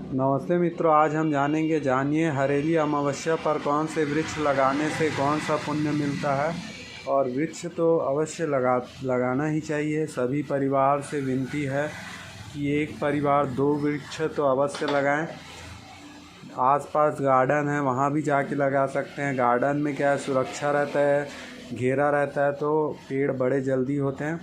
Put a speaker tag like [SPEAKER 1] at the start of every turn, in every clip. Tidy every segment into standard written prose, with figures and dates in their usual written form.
[SPEAKER 1] नमस्ते मित्रों, आज हम जानिए हरेली अमावस्या पर कौन से वृक्ष लगाने से कौन सा पुण्य मिलता है। और वृक्ष तो अवश्य लगाना ही चाहिए। सभी परिवार से विनती है कि एक परिवार 2 वृक्ष तो अवश्य लगाएं। आसपास गार्डन है, वहाँ भी जाके लगा सकते हैं। गार्डन में क्या है, सुरक्षा रहता है, घेरा रहता है, तो पेड़ बड़े जल्दी होते हैं।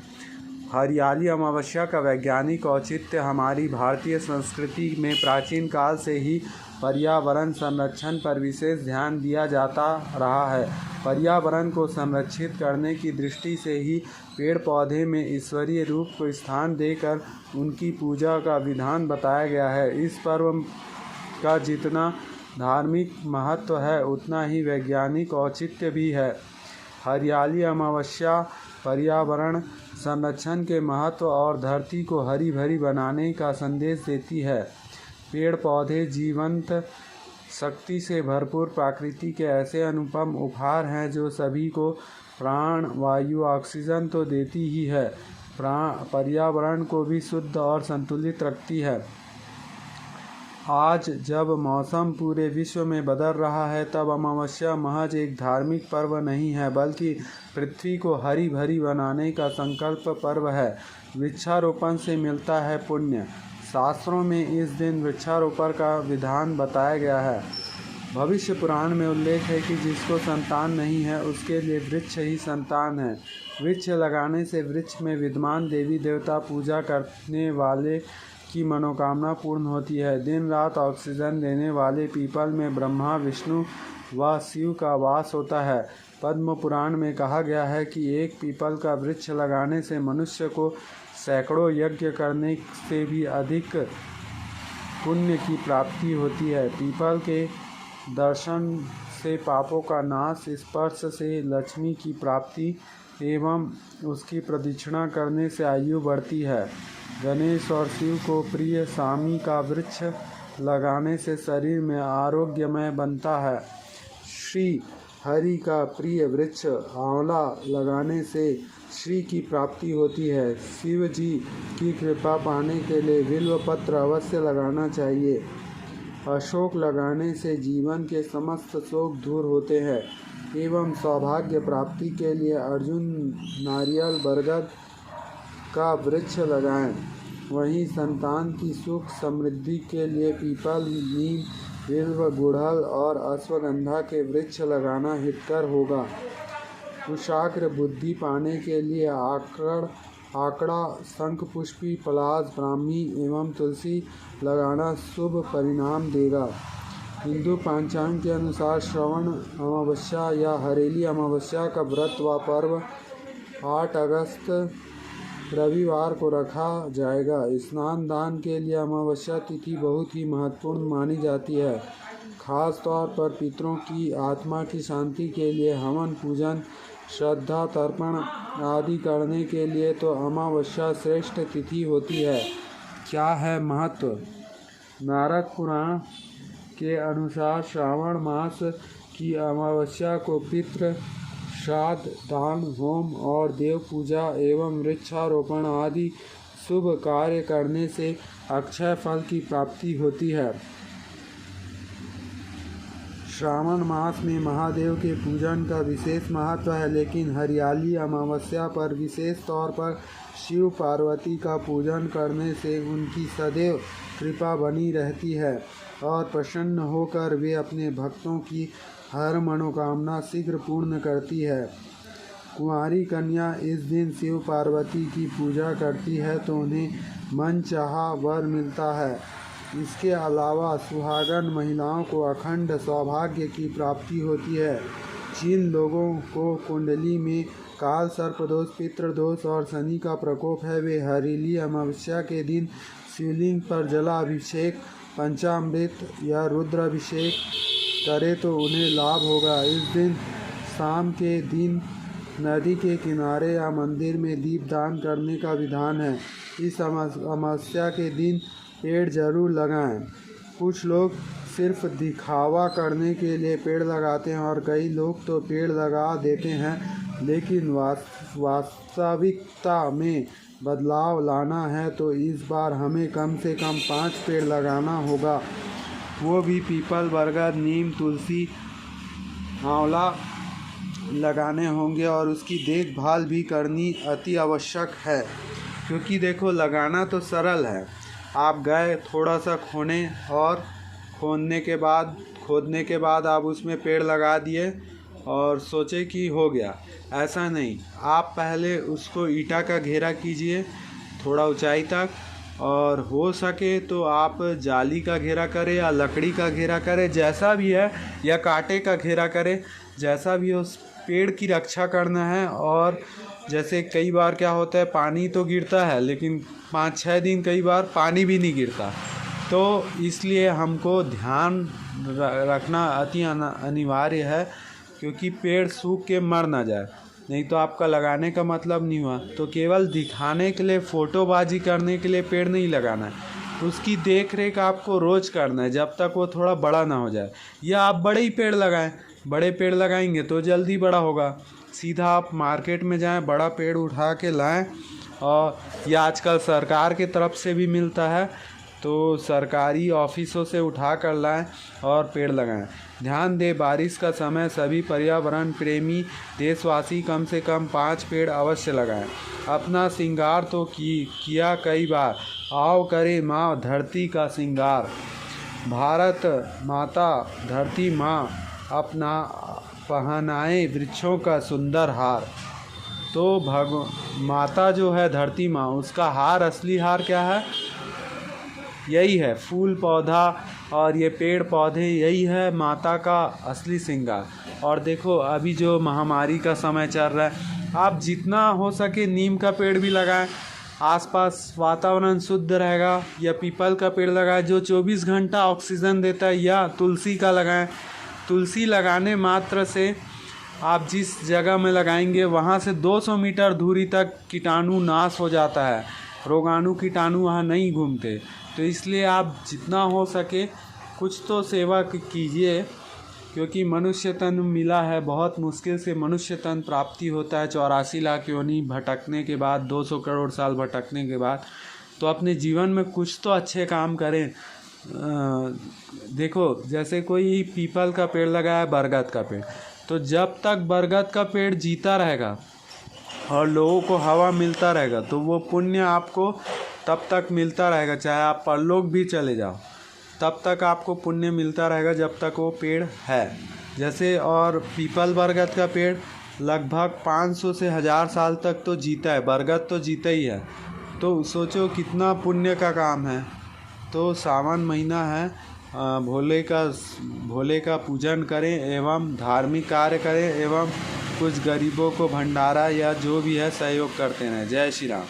[SPEAKER 1] हरियाली अमावस्या का वैज्ञानिक औचित्य हमारी भारतीय संस्कृति में प्राचीन काल से ही पर्यावरण संरक्षण पर विशेष ध्यान दिया जाता रहा है। पर्यावरण को संरक्षित करने की दृष्टि से ही पेड़ पौधे में ईश्वरीय रूप को स्थान देकर उनकी पूजा का विधान बताया गया है। इस पर्व का जितना धार्मिक महत्व है उतना ही वैज्ञानिक औचित्य भी है। हरियाली अमावस्या पर्यावरण संरक्षण के महत्व और धरती को हरी भरी बनाने का संदेश देती है। पेड़ पौधे जीवंत शक्ति से भरपूर प्रकृति के ऐसे अनुपम उपहार हैं जो सभी को प्राण वायु ऑक्सीजन तो देती ही है, पर्यावरण को भी शुद्ध और संतुलित रखती है। आज जब मौसम पूरे विश्व में बदल रहा है, तब अमावस्या महज एक धार्मिक पर्व नहीं है, बल्कि पृथ्वी को हरी भरी बनाने का संकल्प पर्व है। वृक्षारोपण से मिलता है पुण्य। शास्त्रों में इस दिन वृक्षारोपण का विधान बताया गया है। भविष्य पुराण में उल्लेख है कि जिसको संतान नहीं है उसके लिए वृक्ष ही संतान है। वृक्ष लगाने से वृक्ष में विद्यमान देवी देवता पूजा करने वाले की मनोकामना पूर्ण होती है। दिन रात ऑक्सीजन देने वाले पीपल में ब्रह्मा विष्णु व शिव का वास होता है। पद्म पुराण में कहा गया है कि एक पीपल का वृक्ष लगाने से मनुष्य को सैकड़ों यज्ञ करने से भी अधिक पुण्य की प्राप्ति होती है। पीपल के दर्शन से पापों का नाश, स्पर्श से लक्ष्मी की प्राप्ति एवं उसकी प्रदक्षिणा करने से आयु बढ़ती है। गणेश और शिव को प्रिय सामी का वृक्ष लगाने से शरीर में आरोग्यमय बनता है। श्री हरि का प्रिय वृक्ष आंवला लगाने से श्री की प्राप्ति होती है। शिव जी की कृपा पाने के लिए बिल्व पत्र अवश्य लगाना चाहिए। अशोक लगाने से जीवन के समस्त शोक दूर होते हैं एवं सौभाग्य प्राप्ति के लिए अर्जुन नारियल बरगद का वृक्ष लगाएं। वहीं संतान की सुख समृद्धि के लिए पीपल, नीम, बिल्व, गुड़हल और अश्वगंधा के वृक्ष लगाना हितकर होगा। कुशाग्र बुद्धि पाने के लिए आकड़ा, शंखपुष्पी, पलाश, ब्राह्मी एवं तुलसी लगाना शुभ परिणाम देगा। हिंदू पंचांग के अनुसार श्रवण अमावस्या या हरेली अमावस्या का व्रत व पर्व 8 अगस्त रविवार को रखा जाएगा। स्नान दान के लिए अमावस्या तिथि बहुत ही महत्वपूर्ण मानी जाती है। खास तौर पर पितरों की आत्मा की शांति के लिए हवन पूजन, श्रद्धा तर्पण आदि करने के लिए तो अमावस्या श्रेष्ठ तिथि होती है। क्या है महत्व? नारद पुराण के अनुसार श्रावण मास की अमावस्या को पितृ श्राद्ध, दान, होम और देव पूजा एवं वृक्षारोपण आदि शुभ कार्य करने से अक्षय फल की प्राप्ति होती है। श्रावण मास में महादेव के पूजन का विशेष महत्व है, लेकिन हरियाली अमावस्या पर विशेष तौर पर शिव पार्वती का पूजन करने से उनकी सदैव कृपा बनी रहती है और प्रसन्न होकर वे अपने भक्तों की हर मनोकामना शीघ्र पूर्ण करती है। कुंवारी कन्या इस दिन शिव पार्वती की पूजा करती है तो उन्हें मनचाहा वर मिलता है। इसके अलावा सुहागन महिलाओं को अखंड सौभाग्य की प्राप्ति होती है। जिन लोगों को कुंडली में काल सर्पदोष, पितृदोष और शनि का प्रकोप है, वे हरेली अमावस्या के दिन शिवलिंग पर जलाभिषेक, पंचामृत या रुद्राभिषेक करे तो उन्हें लाभ होगा। इस दिन शाम के दिन नदी के किनारे या मंदिर में दीपदान करने का विधान है। इस अमावस्या के दिन पेड़ जरूर लगाएं। कुछ लोग सिर्फ दिखावा करने के लिए पेड़ लगाते हैं और कई लोग तो पेड़ लगा देते हैं, लेकिन वास्तविकता में बदलाव लाना है तो इस बार हमें कम से कम 5 पेड़ लगाना होगा, वो भी पीपल, बरगद, नीम, तुलसी, आंवला लगाने होंगे और उसकी देखभाल भी करनी अति आवश्यक है। क्योंकि देखो, लगाना तो सरल है, आप गए थोड़ा सा खोने और खोदने के बाद आप उसमें पेड़ लगा दिए और सोचे कि हो गया। ऐसा नहीं, आप पहले उसको ईंटा का घेरा कीजिए थोड़ा ऊंचाई तक, और हो सके तो आप जाली का घेरा करें या लकड़ी का घेरा करें, जैसा भी है, या कांटे का घेरा करें, जैसा भी हो। उस पेड़ की रक्षा करना है। और जैसे कई बार क्या होता है, पानी तो गिरता है लेकिन 5-6 दिन कई बार पानी भी नहीं गिरता, तो इसलिए हमको ध्यान रखना अति अनिवार्य है, क्योंकि पेड़ सूख के मर ना जाए, नहीं तो आपका लगाने का मतलब नहीं हुआ। तो केवल दिखाने के लिए, फ़ोटोबाजी करने के लिए पेड़ नहीं लगाना है, उसकी देख रेख आपको रोज़ करना है जब तक वो थोड़ा बड़ा ना हो जाए। या आप बड़े ही पेड़ लगाएं, बड़े पेड़ लगाएंगे तो जल्दी बड़ा होगा। सीधा आप मार्केट में जाएं, बड़ा पेड़ उठा के लाएं, और या आजकल सरकार की तरफ से भी मिलता है, तो सरकारी ऑफिसों से उठा कर लाएं और पेड़ लगाएं। ध्यान दें, बारिश का समय, सभी पर्यावरण प्रेमी देशवासी कम से कम 5 पेड़ अवश्य लगाएं। अपना श्रृंगार तो किया कई बार, आओ करे माँ धरती का श्रृंगार। भारत माता धरती माँ अपना पहनाए वृक्षों का सुंदर हार। तो माता जो है धरती माँ, उसका हार, असली हार क्या है? यही है, फूल पौधा और ये पेड़ पौधे, यही है माता का असली श्रृंगार। और देखो, अभी जो महामारी का समय चल रहा है, आप जितना हो सके नीम का पेड़ भी लगाएं, आसपास वातावरण शुद्ध रहेगा। या पीपल का पेड़ लगाएं जो 24 घंटा ऑक्सीजन देता है, या तुलसी का लगाएं। तुलसी लगाने मात्र से आप जिस जगह में लगाएंगे वहाँ से 200 मीटर दूरी तक कीटाणु नाश हो जाता है, रोगाणु कीटाणु वहाँ नहीं घूमते। तो इसलिए आप जितना हो सके कुछ तो सेवा कीजिए, क्योंकि मनुष्य तन मिला है, बहुत मुश्किल से मनुष्य तन प्राप्ति होता है 84 लाख योनि भटकने के बाद, 200 करोड़ साल भटकने के बाद। तो अपने जीवन में कुछ तो अच्छे काम करें। देखो, जैसे कोई पीपल का पेड़ लगाया, बरगद का पेड़, तो जब तक बरगद का पेड़ जीता रहेगा और लोगों को हवा मिलता रहेगा, तो वो पुण्य आपको तब तक मिलता रहेगा। चाहे आप परलोक भी चले जाओ, तब तक आपको पुण्य मिलता रहेगा जब तक वो पेड़ है। जैसे, और पीपल बरगद का पेड़ लगभग 500 से 1000 साल तक तो जीता है, बरगद तो जीता ही है। तो सोचो कितना पुण्य का काम है। तो सावन महीना है, भोले का पूजन करें एवं धार्मिक कार्य करें, एवं कुछ गरीबों को भंडारा या जो भी है सहयोग करते रहें। जय श्री राम।